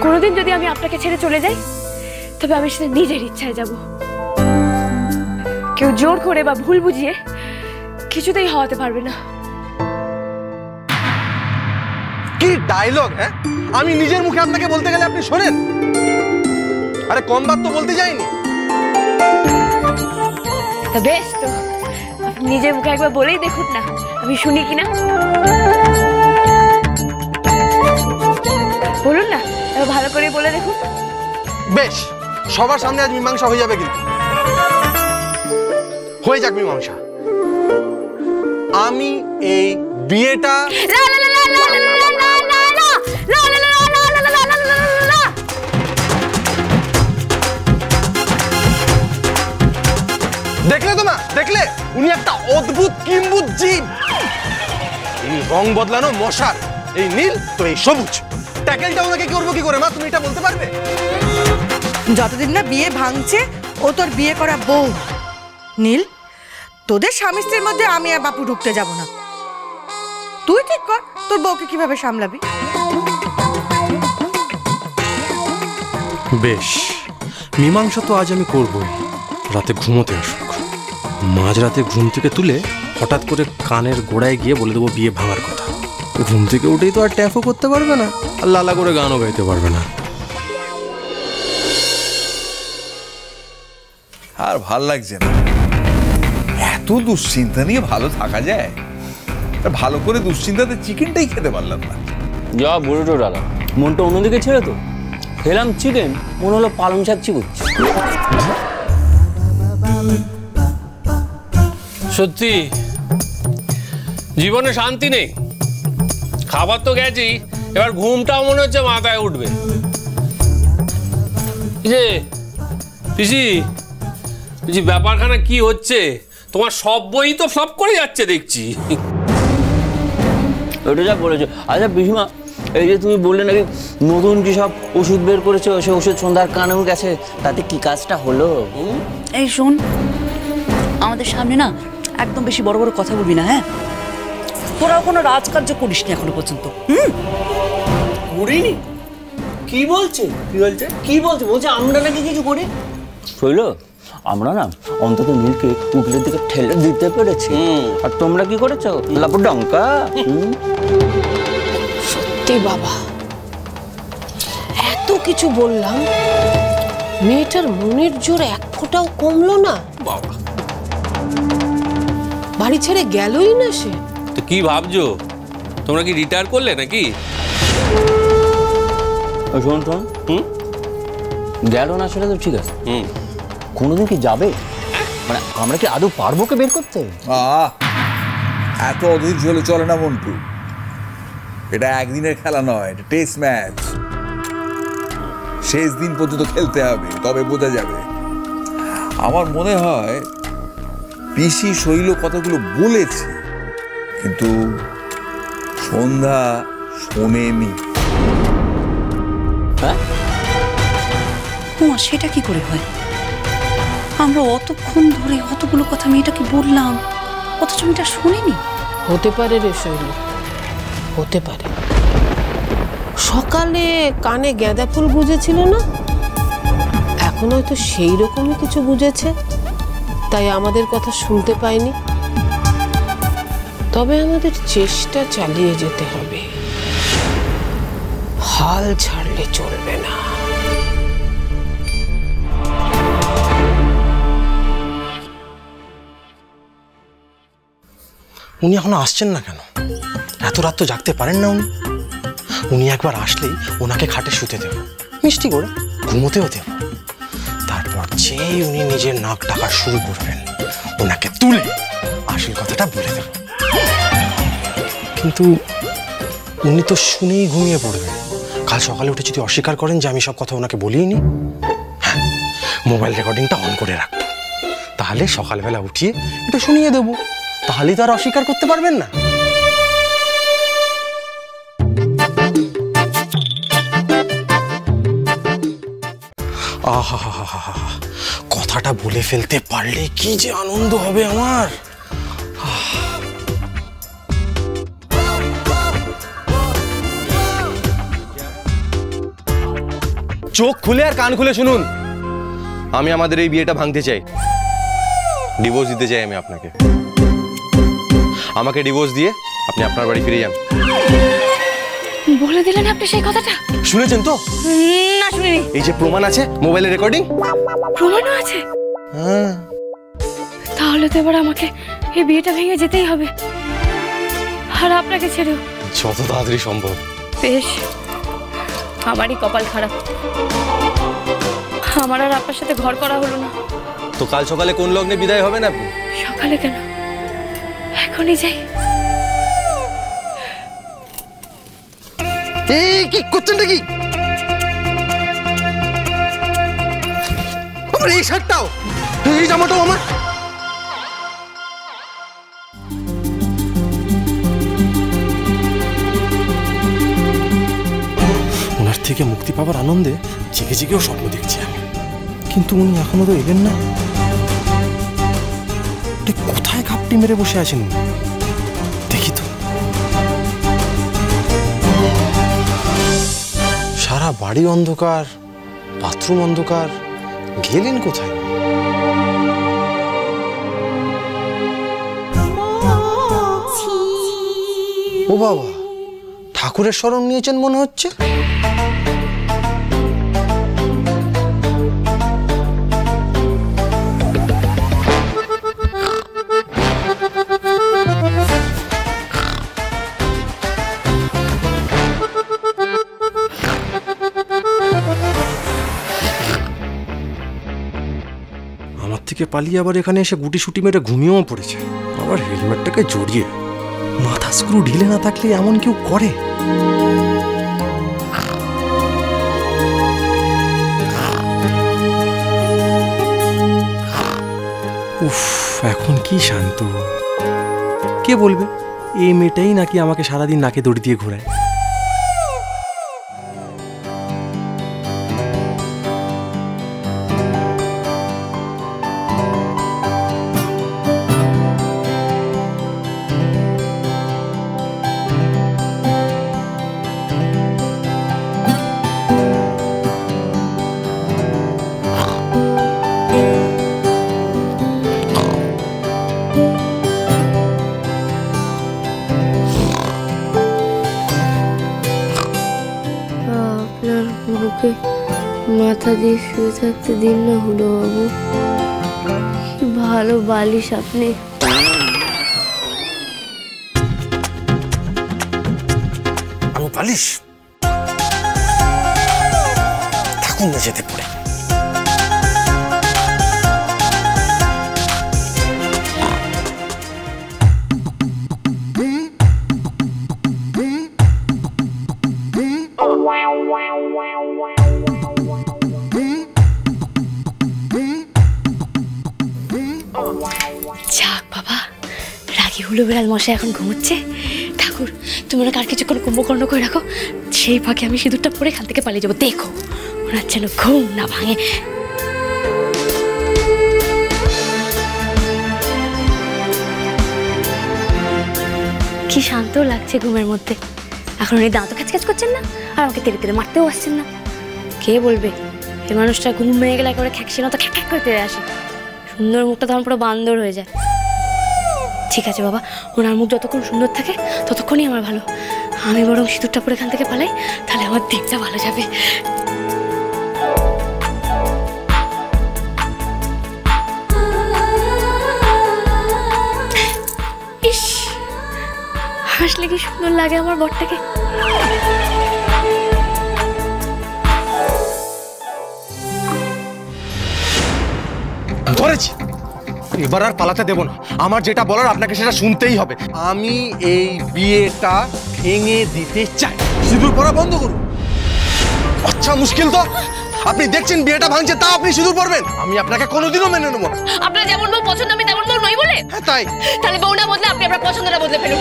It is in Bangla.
কোনোদিন যদি আমি আপনাকে ছেড়ে চলে যাই তবে আমি সেটা নিজের ইচ্ছায় যাব, কেউ জোর করে বা ভুল বুঝিয়ে কিছুতেই হওয়াতে পারবে না। কি ডায়লগ! হ্যাঁ, আমি নিজের মুখে আপনাকে বলতে গেলে আপনি শোনেন? আরে কম বার তো বলতে যাইনি। তা বেশ, তো আপনি নিজের মুখে একবার বলেই দেখুন না, আমি শুনি কিনা। বলুন না, ভালো করে বলে দেখুন। বেশ, সবার সামনে আজ মীমাংসা হয়ে যাবে, কিন্তু হয়ে যাক মীমাংসা। আমি এই বিয়েটা দেখলে তো মা, দেখলে উনি একটা অদ্ভুত কিম্বুত জীব। এই রং বদলানো মশার, এই নীল তো এই সবুজ, ট্যাকেলটা ওনাকে করবো কি করে মা, তুমি এটা বলতে পারবে? যতদিন না বিয়ে ভাঙছে ও তোর বিয়ে করা বউ। নীল, তোদের স্বামী স্ত্রীর মধ্যে আমি আর বাপু ঢুকতে যাব না। তুই ঠিক কর তোর বউকে কিভাবে সামলাবি। বেশ, মীমাংসা তো আজ আমি করবই। রাতে ঘুমোতে আসুক, মাঝরাতে ঘুম থেকে তুলে হঠাৎ করে কানের গোড়ায় গিয়ে বলে দেবো বিয়ে ভাঙার কথা। ঘুম থেকে উঠেই তো আর ট্যাফও করতে পারবে না, আর লালা করে গানও গাইতে পারবে না। আর ভাল লাগছে না, এত দুশ্চিন্তা নিয়ে ভালো থাকা যায়? ভালো করে দুশ্চিন্তাতে চিকেনটাই খেতে পারলাম না। যা বুড়োটো ডালা, মনটা অন্যদিকে ছিল তো, খেলাম চিকেন, মনে হলো পালং শাক চিবুচ্ছি। সত্যি জীবনে শান্তি নেই। খাবার তো গেছি, এবার ঘুমটাও মনে হচ্ছে মাথায় উঠবে। যে পিসি, ব্যাপারখানা কি হচ্ছে? তোমার সব বই তো সব করে যাচ্ছে দেখছি। ওটা যা বলেছো। আচ্ছা পিসিমা, এই যে তুমি বললে নাকি নতুন কি সব ওষুধ বের করেছো, সে ওষুধ সন্ধ্যার কানেও গেছে, তাতে কি কাজটা হলো? এই শোন, আমাদের সামনে না একদম বেশি বড় বড় কথা বলবি না, হ্যাঁ? তোরাও কোনো রাজকার্য করিসনি এখনো পর্যন্ত। করিনি? কি বলছে? বলছে আমরা নাকি কিছু করি। শৈল, আমরা না অন্তত নীলকে উকিলের দিকে ঠেলে দিতে পেরেছি, আর তোমরা কি করেছো? লাপু ডঙ্কা। সত্যি বাবা, এত কিছু বললাম, মেয়েটার মনের জোর এক ফোঁটাও কমলো না। বাবা, বাড়ি ছেড়ে গেলই না সে। তো কি ভাবছো? তোমরা কি রিটায়ার করলে নাকি? শোন, গেল না সেটা তো ঠিক আছে, কোনোদিন কি যাবে? মানে আমরা কি আদৌ পারবো কে বের করতে? এত অধৈর্য হলে চলে না মন্টু। এটা একদিনের খেলা নয়, এটা টেস্ট ম্যাচ। শেষ দিন পর্যন্ত খেলতে হবে, তবে বোঝা যাবে। আমার মনে হয় পিসি শৈল কথাগুলো বলেছে, কিন্তু সন্ধ্যা শোনেনি। হ্যাঁ, সেটা কি করে হয়? আমরা অতক্ষণ ধরে অতগুলো কথা মেয়েটাকে বললাম, অথচ মেয়েটা শোনেনি। হতে পারে রে শৈল, হতে পারে। সকালে কানে গাঁদা ফুল গুজেছিল না, এখন হয়তো সেই রকমই কিছু বুঝেছে, তাই আমাদের কথা শুনতে পায়নি। তবে আমাদের চেষ্টা চালিয়ে যেতে হবে, হাল ছাড়লে চলবে না। উনি এখনো আসছেন না কেন? এত রাত তো জাগতে পারেন না উনি। উনি একবার আসলেই ওনাকে খাটে শুতে দেব, মিষ্টি করে ঘুমোতেও দেব। তারপর যেই উনি নিজের নাক ডাকা শুরু করবেন, ওনাকে তুলে আসল কথাটা বলে দেব। কিন্তু উনি তো শুনেই ঘুমিয়ে পড়বেন। কাল সকালে উঠে যদি অস্বীকার করেন যে আমি সব কথা ওনাকে বলিনি, হ্যাঁ, মোবাইল রেকর্ডিংটা অন করে রাখবো। তাহলে সকালবেলা উঠিয়ে এটা শুনিয়ে দেবো, তাহলেই তো আর অস্বীকার করতে পারবেন না। আহা, কথাটা বলে ফেলতে পারলে কি যে আনন্দ হবে আমার। চোখ খুলে আর কান খুলে শুনুন, আমি আমাদের এই বিয়েটা ভাঙতে চাই, ডিভোর্স দিতে চাই আমি আপনাকে। আমাকে ডিভোর্স দিয়ে আপনি আপনার বাড়ি ফিরে যান। বলে দিলেন আপনি সেই কথাটা? শুনেছেন তো? না শুনিনি। এই যে প্রমাণ আছে, মোবাইলে রেকর্ডিং। প্রমাণও আছে? হ্যাঁ। তাহলে তো এবার আমাকে এই বিয়েটা ভেঙে যেতেই হবে, আর আপনাকে ছেড়েও। যত তাড়াতাড়ি সম্ভব। বেশ, আমারই কপাল খারাপ, আমার আর আপনার সাথে ঘর করা হলো না। তো কাল সকালে কোন লগ্নে বিদায় হবেন আপনি? সকালে কেন, এখনই যাই। এই কি করছেন নাকি? আমার এই শার্টটাও, এই জামাটাও আমার। ওনার থেকে মুক্তি পাওয়ার আনন্দে জেগে জেগেও স্বপ্ন দেখছি আমি, কিন্তু উনি এখনো তো এলেন না। কোথায় ঘাপটি মেরে বসে আছেন উনি? দেখি তো। সারা বাড়ি অন্ধকার, বাথরুম অন্ধকার, গেলেন কোথায়? ও বাবা, ঠাকুরের শরণ নিয়েছেন মনে হচ্ছে। আমার থেকে পালিয়ে আবার এখানে এসে গুটি সুটি মেরে ঘুমিয়েও পড়েছে, আবার হেলমেটটাকে জড়িয়ে। মাথা স্ক্রু ঢিলে না থাকলে এমন কেউ করে? উফ, এখন কি শান্ত। কে বলবে এই মেয়েটাই নাকি আমাকে সারাদিন নাকে দড়ি দিয়ে ঘোরায়? বুকে মাথা দিয়ে শুয়ে থাকতে দিন না হুলো বাবু, কি ভালো বালিশ আপনি। আমি বালিশ থাকুন না যেতে পড়ে। যাক বাবা, রাগি হুলো বেড়াল মশাই এখন ঘুমোচ্ছে। ঠাকুর, তুমি ওনাকে আর কিছুক্ষণ কুম্ভকর্ণ করে রাখো, সেই ফাঁকে আমি সিঁদুরটা পরে এখান থেকে পালিয়ে যাবো। দেখো ওনার যেন ঘুম না ভাঙে। কি শান্ত লাগছে ঘুমের মধ্যে। এখন উনি দাঁতও খ্যাচখ্যাচ করছেন না, আর আমাকে তেড়ে তেড়ে মারতেও আসছেন না। কে বলবে এই মানুষটা ঘুম ভেঙে গেলে একেবারে খ্যাকসি না তো খ্যাক খ্যাক করে তেড়ে আসে। সুন্দর মুখটা তখন পুরো বান্দর হয়ে যায়। ঠিক আছে বাবা, ওনার মুখ যতক্ষণ সুন্দর থাকে ততক্ষণই আমার ভালো। আমি বরং সিঁদুরটা পরে এখান থেকে পালাই, তাহলে আমার দিকটা ভালো যাবে। ইস, হাসলে কি সুন্দর লাগে আমার বরটাকে। ধরেছি, এবার আর পালাতে দেব না। আমার যেটা বলার আপনাকে সেটা শুনতেই হবে। আমি এই বিয়েটা ভেঙে দিতে চাই। সিঁদুর পরা বন্ধ করুন। আচ্ছা, মুশকিল তো। আপনি দেখছেন বিয়েটা ভাঙছে, তা আপনি সিঁদুর পরবেন? আমি আপনাকে কোনোদিনও মেনে নেব না। আপনার যেমন বউ পছন্দ আমি তেমন বউ নই বলে? হ্যাঁ তাই। তাহলে বউ না বদলে আপনি আপনার পছন্দটা বদলে ফেলুন।